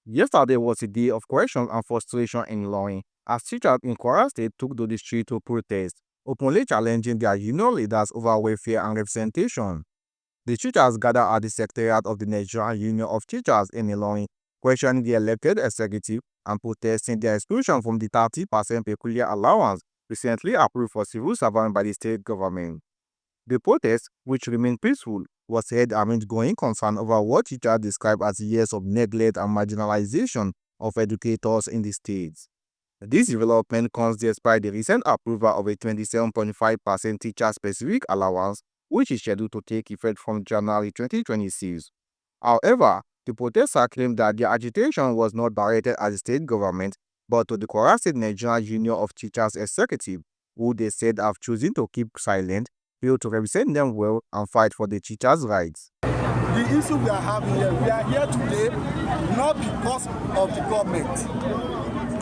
Yesterday was a day of correction and frustration in Ilorin as teachers in Kwara State took to the street to protest, openly challenging their union leaders over welfare and representation. The teachers gathered at the secretariat of the Nigerian Union of Teachers in Ilorin, questioning the elected executive and protesting their exclusion from the 30% peculiar allowance recently approved for civil servants by the state government. The protest, which remained peaceful, was held amid growing concern over what teachers described as years of neglect and marginalization of educators in the state. This development comes despite the recent approval of a 27.5% Teachers Specific Allowance, which is scheduled to take effect from January 2026. However, the protesters claimed that their agitation was not directed at the state government, but to the Kwara State Nigerian Union of Teachers Executive, who they said have chosen to keep silent, fail to represent them well, and fight for the teachers' rights. The issue we are having here, we are here today not because of the government.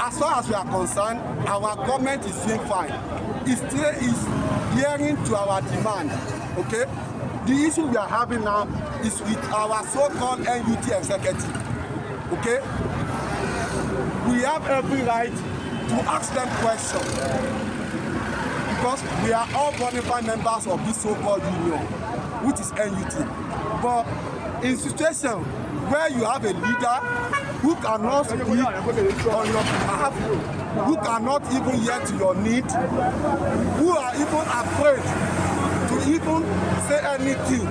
As far as we are concerned, our government is doing fine. It still is hearing to our demand. Okay? The issue we are having now is with our so-called NUT executive. Okay? We have every right to ask them questions because we are all bona fide members of this so-called union, which is NUT. But in situation where you have a leader who cannot speak on your behalf, who cannot even hear to your need, who are even afraid to even say anything,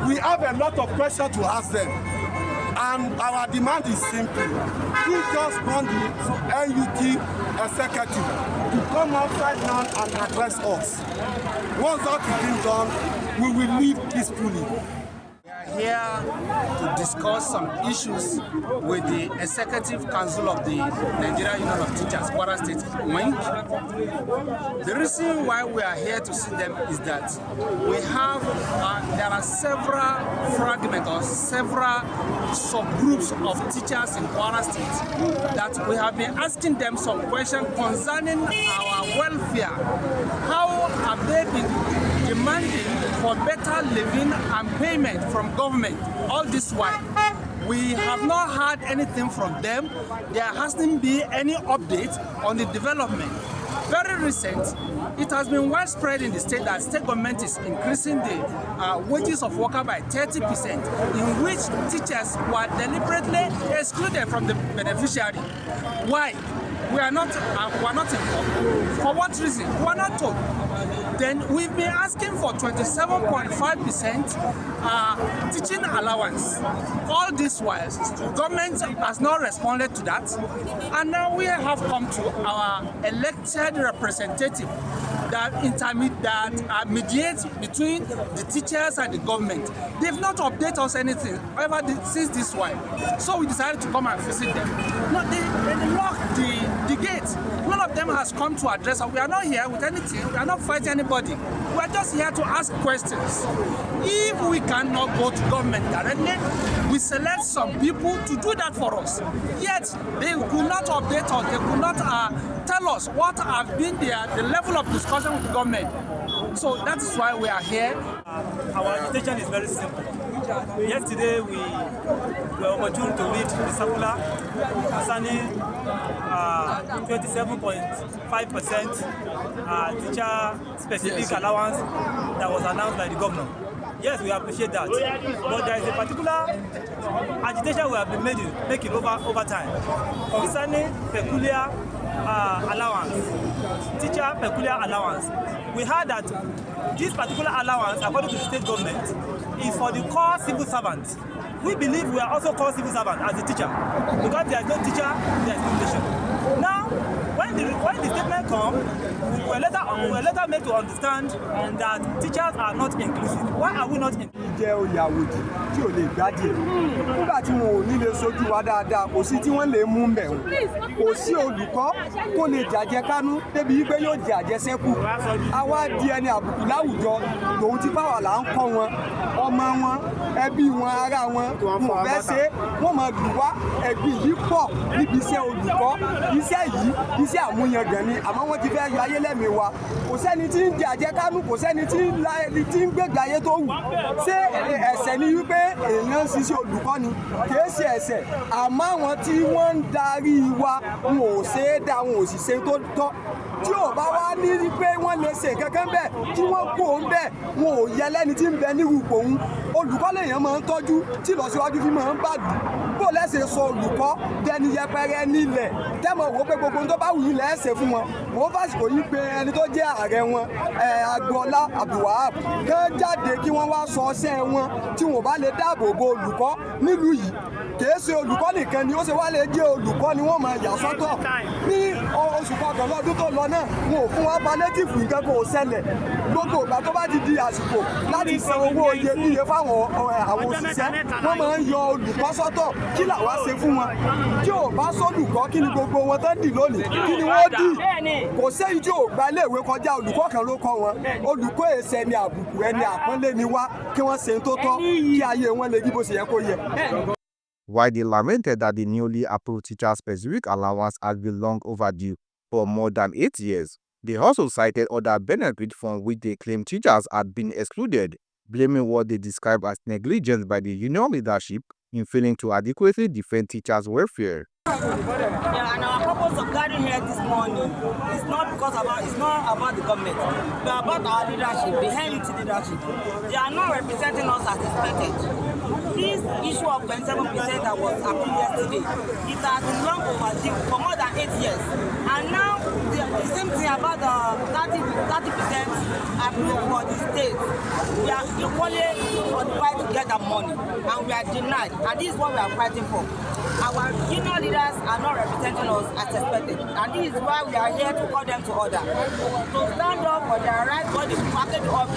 we have a lot of questions to ask them. And our demand is simple. We just want the NUT executive to come outside now and address us. Once that is being done, we will leave peacefully. We are here to discuss some issues with the Executive Council of the Nigerian Union of Teachers, Kwara State wing. The reason why we are here to see them is that we have, there are several fragments or several subgroups of teachers in Kwara State that we have been asking them some questions concerning our welfare. How have they been demanding for better living and payment from government all this while? We have not heard anything from them. There hasn't been any update on the development. Very recent, it has been widespread in the state that state government is increasing the wages of workers by 30%, in which teachers were deliberately excluded from the beneficiary. Why? We are not informed. For what reason? We are not told. Then we've been asking for 27.5% teaching allowance. All this while, government has not responded to that, and now we have come to our elected representative that mediates between the teachers and the government. They've not updated us anything ever since this while. So we decided to come and visit them. No, they locked the gate. None of them has come to address us. We are not here with anything. We are not fighting anybody. We are just here to ask questions. If we cannot go to government directly, we select some people to do that for us. Yet they could not update us. They could not tell us what have been the level of discussion with the government. So that is why we are here. Our agitation is very simple. Yesterday we were opportune to read the circular concerning 27.5% teacher specific allowance that was announced by the governor. Yes, we appreciate that. But there is a particular agitation we have been making over time concerning peculiar allowance, teacher peculiar allowance. We heard that this particular allowance, according to the state government, is for the core civil servants. We believe we are also core civil servants as a teacher, because there is no teacher, there is education. Now, when the statement comes, we were later made to understand that teachers are not inclusive. Why are we not inclusive? Jẹ́ oyè àwòdì tí ò lè gbádìí nígbà tí wọn ò ní lè sojú wa dáadáa, kò sí tí wọ́n lè mú mbẹ̀ wọn, kò sí olùkọ́ tó lè jàjẹ kánú débi wípé yóò jẹ àjẹsẹ́kù. Àwa di ẹni àbùkù láwùjọ tòun tí báwa là ń kọ́ wọn, ọmọ wọn, ẹbí wọn, ará wọn, wọn fẹ́ ṣe wọ́n máa lù wá. Ẹbí yìí pọ̀ níbi iṣẹ́ olùkọ́. Iṣẹ́ yìí iṣẹ́ àmúyangàn ni àmọ́ wọ́n ti fẹ́ yọ ayé lẹ́mìí wa kò sẹ́ni tí ń jẹ àjẹkánú kò sẹ́ni tí ń gbégbé ayé tó wù ṣé ẹ̀ṣẹ̀ ni wípé èèyàn ń ṣiṣẹ́ olùkọ́ ni kìí ṣe ẹ̀ṣẹ̀ àmọ́ àwọn tí wọ́n ń darí wa wọn ò ṣe é dá wọn ò sì ṣe tó tọ́ tí ò bá wá ní pé wọ́n lè ṣe kankan bẹ́ẹ̀ tí wọ́n kó ń bẹ́ẹ̀ wọn ò yẹ lẹ́ni tí ń bẹ nírú ipò òun olùkọ́ lèèyàn máa ń tọ́jú tí ìlọsíwájú fi máa ń bàlù bó lẹ́sẹ̀ sọ olùkọ́ dẹni yẹpẹrẹ nílẹ̀ tẹ́mọ̀ wò pé gbogbo tó bá wù yín lẹ́sẹ̀ fún wọn wọ́n fàsìkò yín pé ẹni tó jẹ́ ààrẹ wọn Agboola Abdulwahab kán jáde kí wọ́n wá sọ ọṣẹ́ wọn tí wọ́n bá lè dáàbò bo olùkọ́ nílùú yìí kìí ṣe olùkọ́ nìkan ni ó ṣe wá lè jẹ́ olùkọ́ ni wọ́n máa yà sọ́tọ̀ ní oṣù kọkànlá ọdún tó lọ náà wọn ò fún wa palétìfù nǹkan kò ṣẹlẹ̀ gbogbo ìgbà tó bá ti di àsìkò láti san owó iyebíye fáwọn àwọn òṣìṣẹ́ wọ́n máa ń yọ olùkọ́ sọ́tọ̀ kí làwa ṣe fún wọn tí ò bá sólùkọ́ kí ni gbogbo wọn tán dì lónìí kí ni wọ́n dì kò séyìí tí ò gba iléèwé kọjá olùkọ́ kan ló kọ́ wọn olùkọ́ èsì ẹni àbùkù ẹni àpọ́nlé ni wá kí wọ́n ṣe tó tọ́ kí ayé wọn lè rí bó ṣe yẹ kó yẹ. While they lamented that the newly approved Teachers Specific Allowance has been long overdue for more than 8 years, they also cited other benefits from which they claim teachers had been excluded, blaming what they described as negligence by the union leadership in failing to adequately defend teachers' welfare. Yeah, and our purpose of gathering here this morning is not about the government, but about our leadership, the NUT leadership. They are not representing us as expected. This issue of 27% that was approved yesterday, it has been long overdue for more than 8 years. And now the same thing about the 30% approved for the state. We are equally qualified to get that money, and we are denied. And this is what we are fighting for. Our union leaders are not representing us as expected, and this is why we are here to call them to order, to stand up for their rights for the package of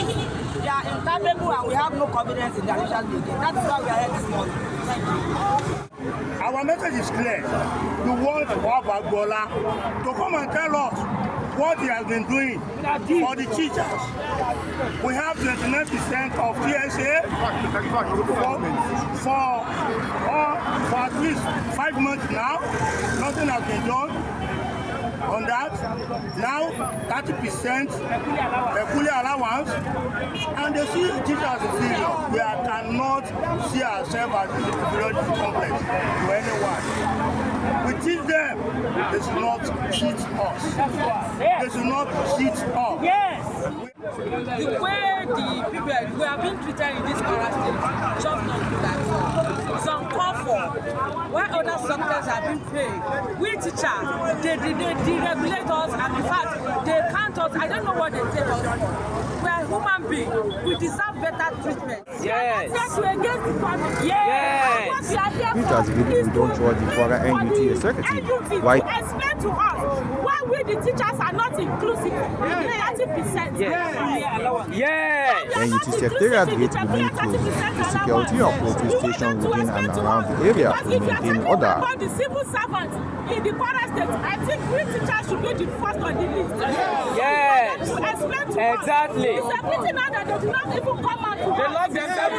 they are incapable and we have no confidence in their leadership building. That is why we are here this morning. Thank you. Our message is clear. We want Agboola to come and tell us what he has been doing for the teachers. We have 29% of TSA for at least 5 months now. Nothing has been done on that. Now 30% fully allowance, and they see teachers as inferior. We cannot see ourselves as a superiority complex to anyone. We teach them, they should not cheat us. They should not cheat us. Yes. The way the people we have been treated in this Kwara State, just not good at all. It's uncalled for. While other sectors have been paid, we teachers, they deregulate us, and in fact, they count us. I don't know what they take us for. We are human beings. We deserve better treatment. Yes. Yes. Teachers believe we don't trust the Kwara NUT executive. Why? Explain to us why we the teachers are not inclusive. 30%. Yes. NUT secretariat gate remain closed. The security of police stations within and around the area to maintain order. About the civil servants in the Kwara State, I think we teachers should be the first on the list. Yes. To explain to Exactly. us. It's a pity now that they do not even come out to They us. lock themselves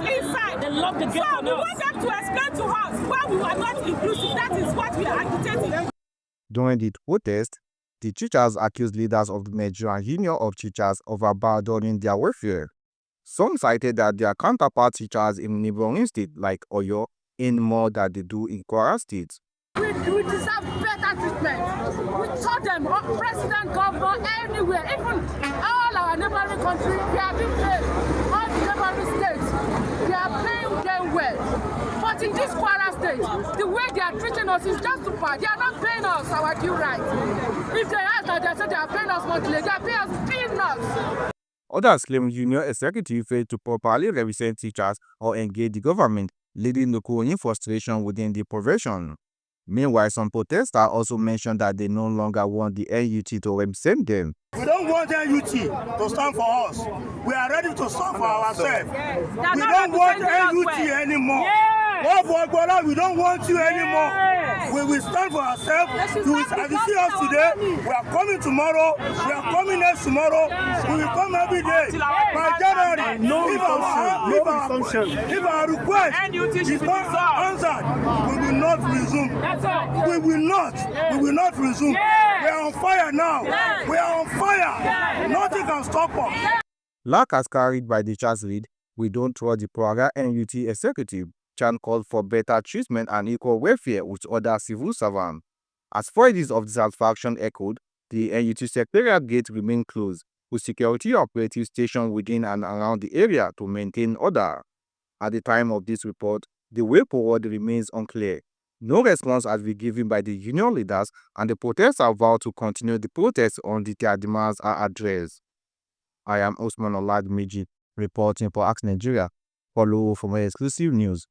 inside. They lock the gate on us. So we want them to explain to us why we are not inclusive. That is what we are agitating. During the protest, the teachers accused leaders of the Nigerian Union of Teachers of abandoning their welfare. Some cited that their counterpart teachers in neighboring states like Oyo earn more than they do in Kwara State. We deserve better treatment. We told them, president, governor, anywhere, even all our neighboring countries, we are being paid. All the neighboring states, they are paying them well. But in this Kwara State, the way they are treating us is just too bad. They are not paying us our due right. If they ask that, they say they are paying us monthly, they are paying us peanuts. Others claim union executive failed to properly represent teachers or engage the government, leading to growing frustration within the profession. Meanwhile, some protesters also mentioned that they no longer want the NUT to represent them. We don't want NUT to stand for us. We are ready to stand for ourselves. We don't want NUT anymore. We don't want you anymore. We will stand for ourselves. As you see us today, we are coming tomorrow. We are coming next tomorrow. We will come every day. By January, if our request is not answered, we will not not resume. We will not. We will not resume. We are on fire now. We are on fire. Nothing can stop us. Like as carried by the church lead, we don't trust the Kwara NUT executive. Chan called for better treatment and equal welfare with other civil servants. As voices of dissatisfaction echoed, the NUT secretariat gate remained closed, with security operatives stationed within and around the area to maintain order. At the time of this report, the way forward remains unclear. No response has been given by the union leaders, and the protesters have vowed to continue the protest until their demands are addressed. I am Osman Oladmeji, reporting for Ask Nigeria. Follow for more exclusive news.